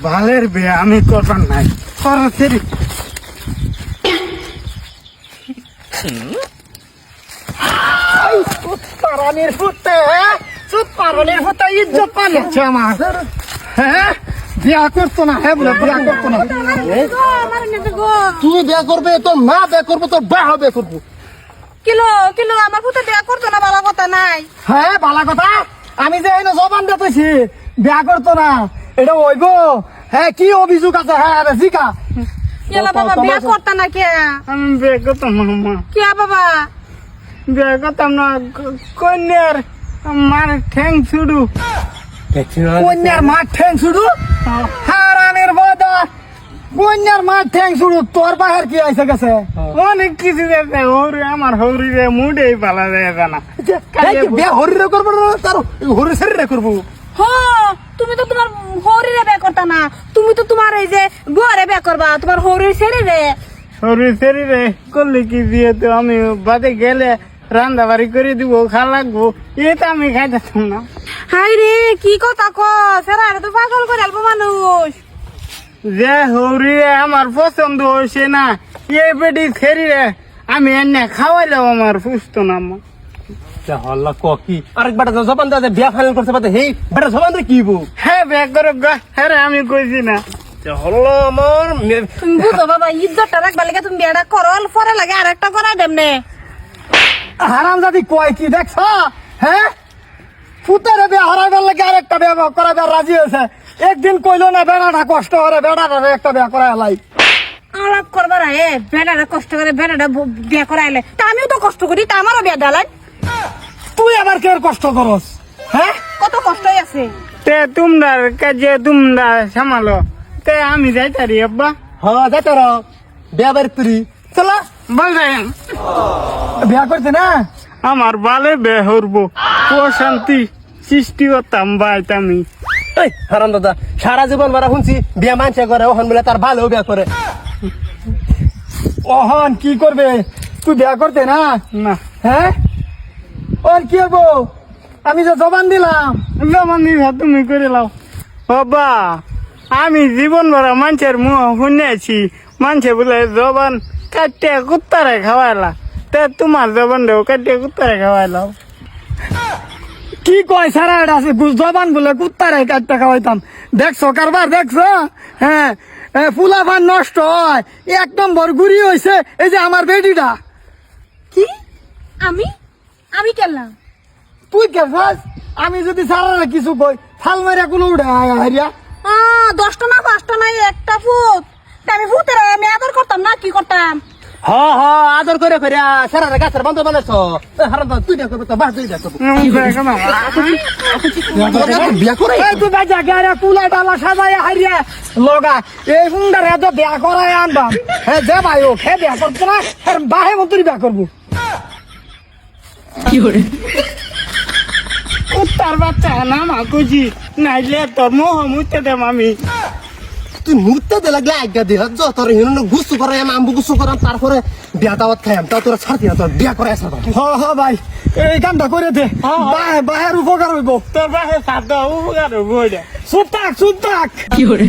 বালের বিয়ে আমি করবার নাই সরাসরি পারানির ফুটে পারানির ফুটে ইজ্জত পালিয়েছে আমার হ্যাঁ বিয়া করতো না হ্যাঁ বলে বিয়া করতো না তুই বিয়া করবে তোর মা বিয়া করবো তোর বা বিয়া করবো কিলো কিলো আমার পুতে বিয়া করতো না বালা কথা নাই হ্যাঁ বালা কথা আমি যে এই জবান দিতেছি বিয়া করতো না এটা ওইব হ্যাঁ কি অভিযোগ আছে হ্যাঁ জিকা কেলা বাবা বিয়া করতা না কে আমি বিয়ে করতাম না কে বাবা বিয়ে করতাম না কন্যার মার ঠ্যাং ছুড়ু কন্যার মার ঠ্যাং ছুড়ু হারানের বাদা কন্যার মার ঠ্যাং ছুড়ু তোর বাহার কি আইসে গেছে অনেক কিছু গেছে হরি আমার হরি রে মুডেই পালা যায় না বিয়ে হরিরে করবো তার হরি শরীরে করবো হ তুমি তো তোমার হরিরে বিয়া করতা না তুমি তো তোমার এই যে বুয়ারে বিয়া করবা তোমার হরির শরীরে হরি শরীরে করলে কি দিয়ে তো আমি বাদে গেলে রান্না বাড়ি করে দিব খা লাগবো এটা আমি খাইতাম না হাই রে কি কথা ক সেরা তো পাগল করে আলবো মানুষ যে হরি আমার পছন্দ হয়েছে না এই বেটি শরীরে আমি এনে খাওয়াইলেও আমার সুস্থ না হল্লা কি আরেক বেটা জবান দেওয়া বিয়া ফাইনাল করতে পারতে হেই বেটা জবান দিয়ে কি বউ হ্যাঁ ব্যাগ করে হ্যাঁ আমি কইছি না হল্লা আমার তুমি বুঝো বাবা ইজ্জতটা রাখবা লাগে তুমি বিয়াটা করো পরে লাগে আরেকটা করাই দেমনে হারাম জাতি কয় কি দেখছ হ্যাঁ ফুটারে বিয়া হারাইবার লাগে আরেকটা বিয়া করাইবার রাজি হয়েছে একদিন কইলো না বেড়াটা কষ্ট করে বেড়াটা একটা বিয়া করাই লাই আলাপ করবার আয়ে বেটাটা কষ্ট করে বেটাটা বিয়া করাইলে তা আমিও তো কষ্ট করি তা আমারও বিয়া ডালাই তুই আবার কে কষ্ট করস হ্যাঁ কত কষ্টই আছে তে তোমরা কাজে তোমরা সামালো তে আমি যাইতারি আব্বা হ্যাঁ যাইতে র বিয়া বাড়ি তুই চলা বল যাই বিয়া করতে না আমার বালে বে হরবো শান্তি সৃষ্টি করতাম বাইতামি এই হারাম দাদা সারা জীবন মারা শুনছি বিয়া মানছে করে ওখান বলে তার ভালো বিয়া করে ওহন কি করবে তুই বিয়া করতে না না হ্যাঁ ওর কি হবো আমি যে জবান দিলাম জবান দিলা তুমি করে লাও বাবা আমি জীবন ভরা মানুষের মুখ শুনেছি মানুষে বলে জবান কাটতে কুত্তারে খাওয়াইলা তে তোমার জবান দেও কাটতে কুত্তারে খাওয়াইলাও কি কয় সারা এটা আছে জবান বলে কুত্তারে কাটতে খাওয়াইতাম দেখছো কারবার দেখছো হ্যাঁ ফুলাফান নষ্ট হয় 1 নম্বর গুড়ি হয়েছে এই যে আমার বেডিটা কি আমি আমি কেলাম তুই কেছাস আমি যদি সারা কিছু কই ফাল মারিয়া গুলো উঠে হারিয়া 10টা না 5টা নাই একটা ফুট তা আমি ফুটের আমি আদর করতাম না কি করতাম হ হ আদর করে করে সারা গাছের বন্ধ বানাইছ হারাম দাদা তুই বিয়া করবে তো বাস তুই বিয়া করবো বিয়া করে তুই ভাই জায়গায় কুলা ডালা সাজায় হারিয়া লগা এই সুন্দর এত বিয়া করায় আনবাম হ্যাঁ যে ভাই ও খে বিয়া করতো না বাহে মতো বিয়া করবো কি করে কুত্তার বাচ্চা নাম আকুজি নাইলে তোর মোহ মুতে দেম আমি তুই মুহূর্তে দে লাগলে আজ্ঞা দিয়ে যত হিরণ গুসু করে আমবু গুসু করাম তারপরে বিয়া দাওয়াত খাইম তা তোরা ছাড়তি না তোর বিয়া করে আসা হ ভাই এই কামটা করে দে বাহের উপকার হইব তোর বাহে সাথে উপকার হইব চুপ থাক কি করে